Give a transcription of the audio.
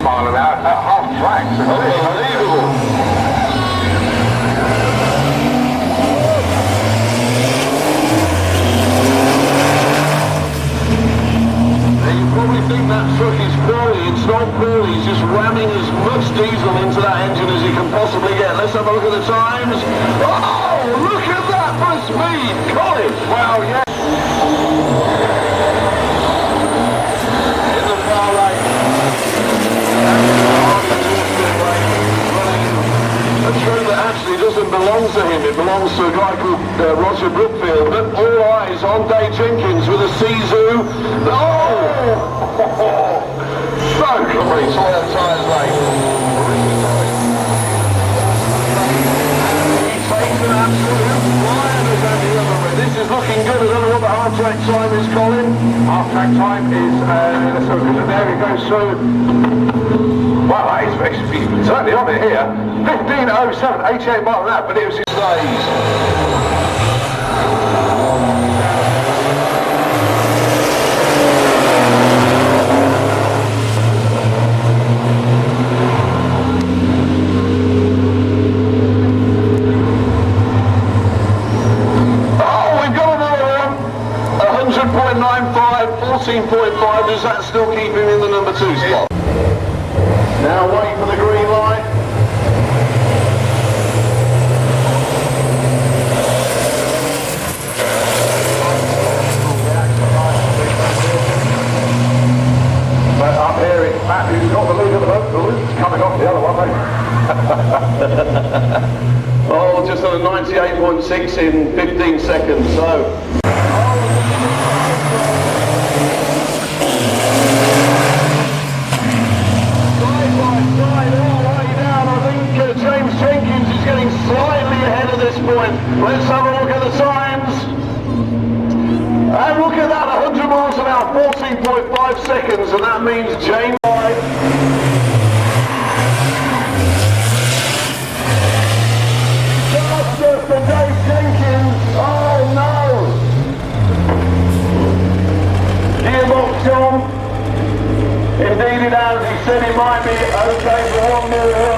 mile an hour at half track. Unbelievable. You probably think that truck is poorly. It's not poorly. He's just ramming as much diesel into that engine as he can possibly get. Let's have a look at the times. Oh, look at that for speed. Colin. Well, yeah. In the far right. A truck that actually doesn't belong to him. It belongs to a guy called Roger Brookfield. But all eyes on Dave Jenkins with a Sisu. Oh! So complete. Soil tyres late. He takes an absolute flying as at the other way. This is looking good. I don't know what the half-track time is, Colin. Half-track time is, let's have a look. There it goes through. Well, he's certainly on it here. 15:07, 88 miles an hour, but it was his days. Oh, we've got another one. 100.95, 14.5. Does that still keep him in the number 2 spot? Now wait for the green light. But up here it's Matt who's got the lead at the moment. The lead's coming off the other one, mate. Oh, just on a 98.6 in 15 seconds, so. James Jenkins is getting slightly ahead at this point. Let's have a look at the times. And look at that, 100 miles an hour, 14.5 seconds, and that means James White. Faster for Dave Jenkins. Oh no! Gearbox gone. Indeed it has. He said it might be okay for one more.